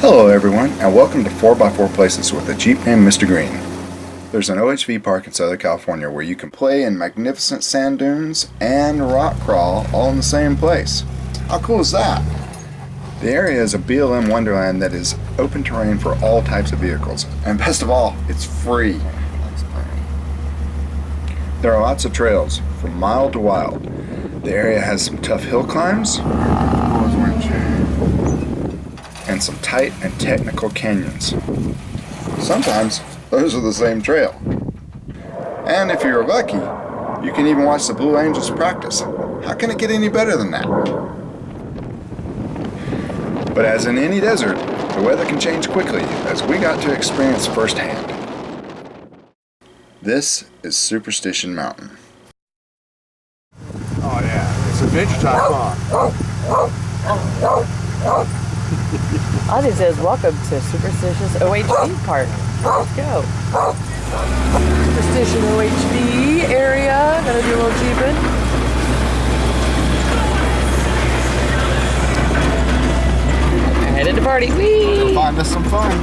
Hello everyone, and welcome to 4x4 Places with a Jeep named Mr. Green. There's an OHV park in Southern California where you can play in magnificent sand dunes and rock crawl all in the same place. How cool is that? The area is a BLM wonderland that is open terrain for all types of vehicles, and best of all, it's free. There are lots of trails, from mild to wild. The area has some tough hill climbs, and some tight and technical canyons. Sometimes those are the same trail. And if you're lucky, you can even watch the Blue Angels practice. How can it get any better than that? But as in any desert, the weather can change quickly, as we got to experience firsthand. This is Superstition Mountain. Oh yeah, it's Adventure Time Farm. All it says, welcome to Superstitious OHV Park. Let's go. Superstition OHV area. Gotta do a little jeeping. Headed to party. Whee! Find us some fun.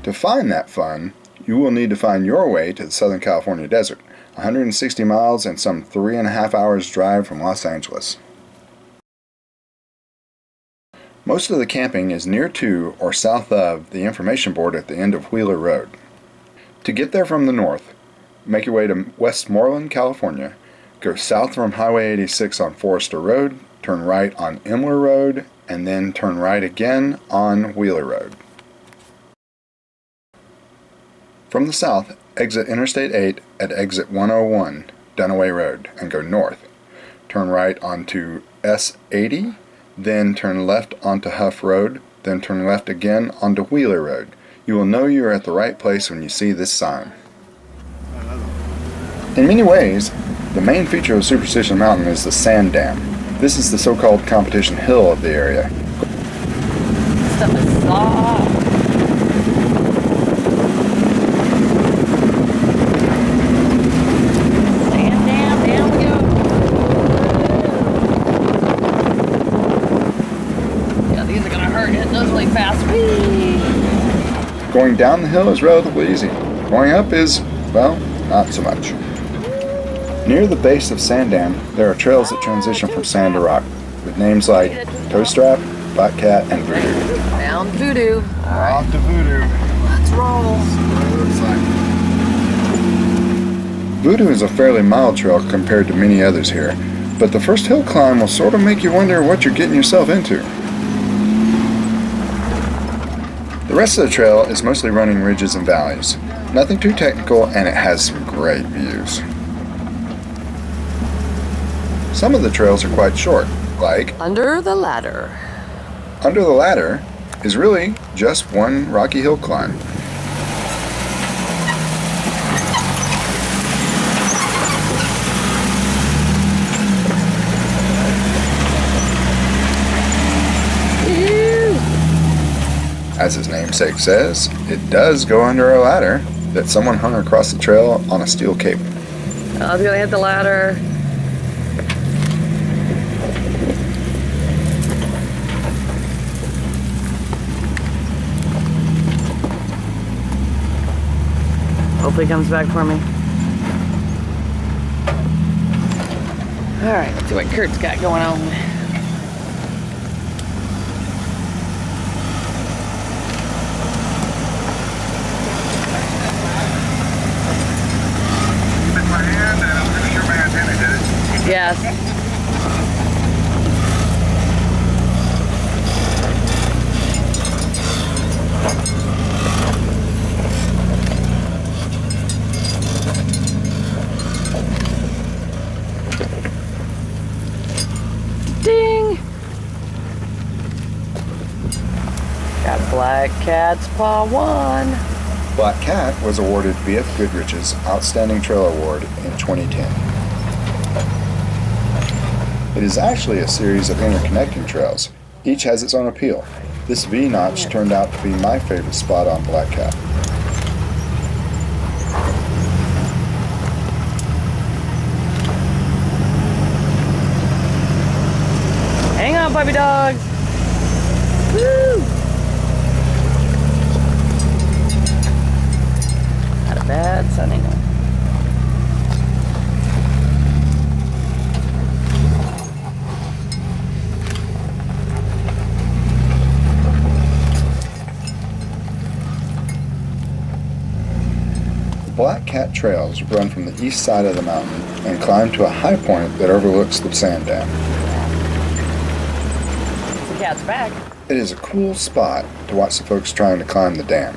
To find that fun, you will need to find your way to the Southern California desert, 160 miles and some 3.5 hours drive from Los Angeles. Most of the camping is near to or south of the information board at the end of Wheeler Road. To get there from the north, make your way to Westmoreland, California, go south from Highway 86 on Forester Road, turn right on Imler Road, and then turn right again on Wheeler Road. From the south, exit Interstate 8 at exit 101, Dunaway Road, and go north. Turn right onto S80, then turn left onto Huff Road, then turn left again onto Wheeler Road. You will know you are at the right place when you see this sign. In many ways, the main feature of Superstition Mountain is the sand dam. This is the so-called competition hill of the area. This stuff is soft. Sand dam, down we go. Yeah, these are gonna hurt. It does really fast. Whee! Going down the hill is relatively easy. Going up is, well, not so much. Near the base of Sand Dam, there are trails that transition from sand to rock, with names like Toe Strap, Black Cat, and Voodoo. Found Voodoo. Off to Voodoo. Let's roll. Voodoo is a fairly mild trail compared to many others here, but the first hill climb will sort of make you wonder what you're getting yourself into. The rest of the trail is mostly running ridges and valleys. Nothing too technical, and it has some great views. Some of the trails are quite short, like Under the Ladder. Under the Ladder is really just one rocky hill climb. As its namesake says, it does go under a ladder that someone hung across the trail on a steel cable. I was gonna hit the ladder. Hopefully it comes back for me. Alright, let's see what Kurt's got going on. Yes. Ding! Got Black Cat's Paw 1. Black Cat was awarded B.F. Goodrich's Outstanding Trail Award in 2010. It is actually a series of interconnecting trails. Each has its own appeal. This V-notch turned out to be my favorite spot on Black Cat. Hang on, puppy dogs. Woo! Black Cat trails run from the east side of the mountain and climb to a high point that overlooks the sand dam. The cat's back. It is a cool spot to watch the folks trying to climb the dam,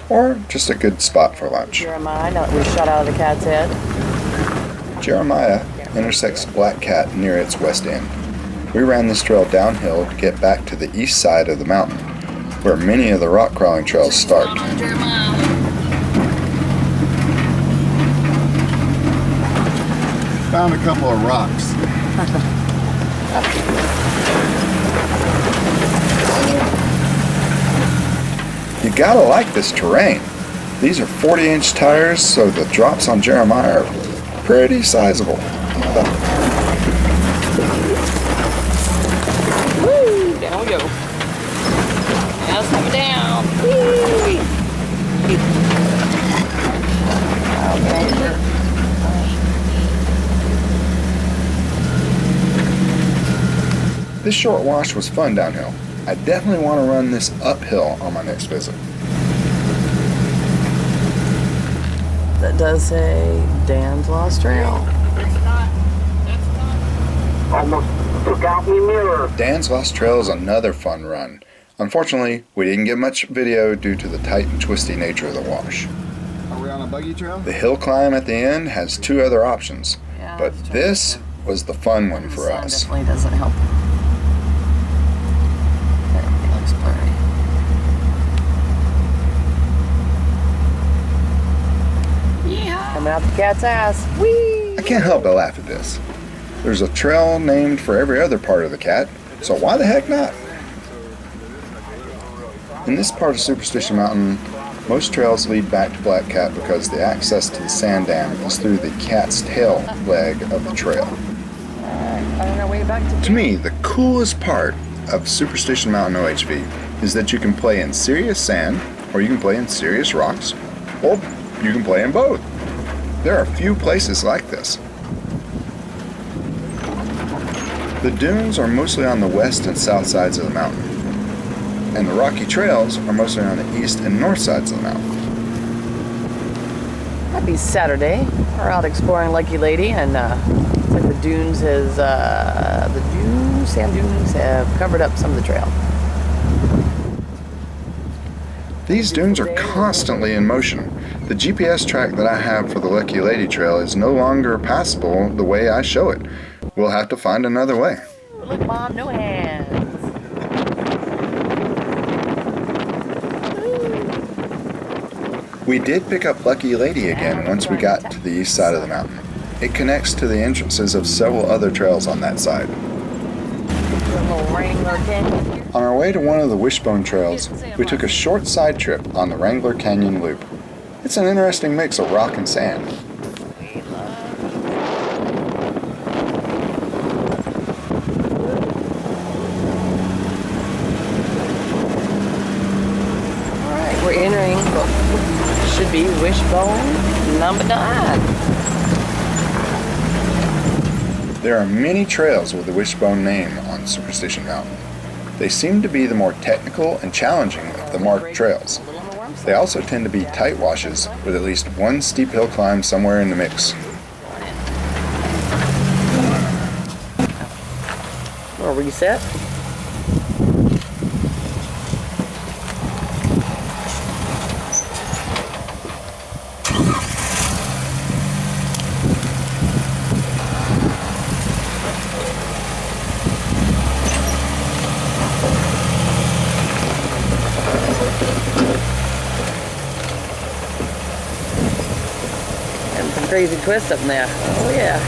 or just a good spot for lunch. Jeremiah, now that we shot out of the cat's head. Jeremiah intersects Black Cat near its west end. We ran this trail downhill to get back to the east side of the mountain, where many of the rock crawling trails start. Found a couple of rocks. You gotta like this terrain. These are 40-inch tires, so the drops on Jeremiah are pretty sizable. Woo! Down we go. Now it's coming down. Whee! This short wash was fun downhill. I definitely want to run this uphill on my next visit. That does say Dan's Lost Trail. Almost took out me mirror. Dan's Lost Trail is another fun run. Unfortunately, we didn't get much video due to the tight and twisty nature of the wash. Are we on a buggy trail? The hill climb at the end has two other options, Yeah, but that's this was the fun one The for sun us. definitely doesn't help. Everything looks blurry. Yeah. Coming out the cat's ass. Whee! I can't help but laugh at this. There's a trail named for every other part of the cat, so why the heck not? In this part of Superstition Mountain, most trails lead back to Black Cat because the access to the sand dam is through the cat's tail leg of the trail. On our way back To me, the coolest part of Superstition Mountain OHV is that you can play in serious sand, or you can play in serious rocks, or you can play in both. There are few places like this. The dunes are mostly on the west and south sides of the mountain, and the rocky trails are mostly on the east and north sides of the mountain. Happy Saturday. We're out exploring Lucky Lady, and looks like the dunes sand dunes have covered up some of the trail. These dunes are constantly in motion. The GPS track that I have for the Lucky Lady Trail is no longer passable the way I show it. We'll have to find another way. Look, Mom, no hands. We did pick up Lucky Lady again once we got to the east side of the mountain. It connects to the entrances of several other trails on that side. Little Wrangler Canyon. On our way to one of the Wishbone trails, we took a short side trip on the Wrangler Canyon Loop. It's an interesting mix of rock and sand. Alright, we're entering what should be Wishbone number 9. There are many trails with the Wishbone name on Superstition Mountain. They seem to be the more technical and challenging of the marked trails. They also tend to be tight washes with at least one steep hill climb somewhere in the mix. Little reset. And some crazy twists up in there. Oh yeah.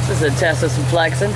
This is a test of some flexing.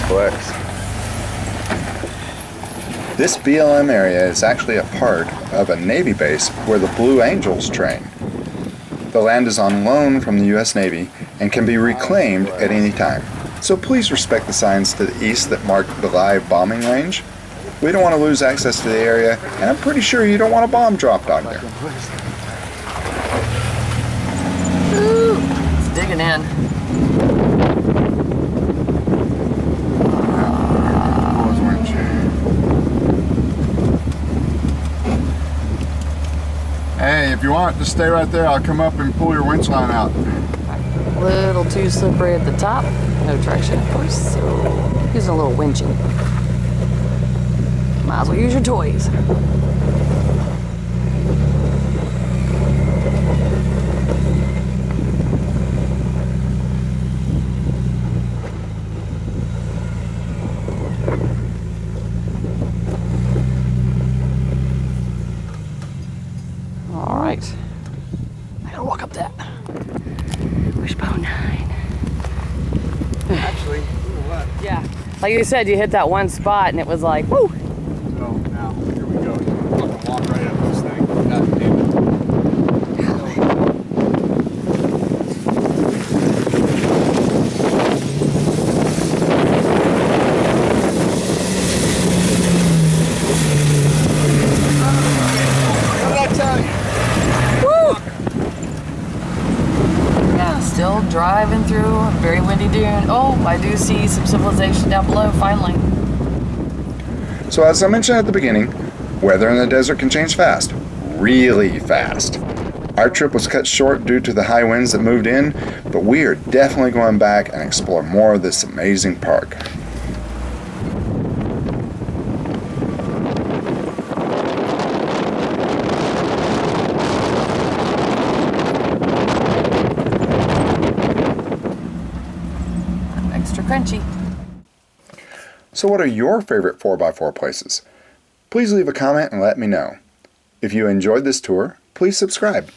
flex. This BLM area is actually a part of a Navy base where the Blue Angels train. The land is on loan from the U.S. Navy and can be reclaimed at any time. So please respect the signs to the east that mark the live bombing range. We don't want to lose access to the area, and I'm pretty sure you don't want a bomb dropped on there. Ooh, it's digging in. Hey, if you want, just stay right there. I'll come up and pull your winch line out. A little too slippery at the top. No traction, of course, so using a little winching. Might as well use your toys. All right. I gotta walk up that. Wishbone 9. Actually, what? Yeah. Like you said, you hit that one spot and it was like, woo! So now, here we go. I'm gonna walk right up this thing. God damn it. What did I tell you? Yeah, still driving through a very windy dune. Oh, I do see some civilization down below, finally. So as I mentioned at the beginning, weather in the desert can change fast. Really fast. Our trip was cut short due to the high winds that moved in, but we are definitely going back and explore more of this amazing park. Extra crunchy. So what are your favorite 4x4 places? Please leave a comment and let me know. If you enjoyed this tour, please subscribe.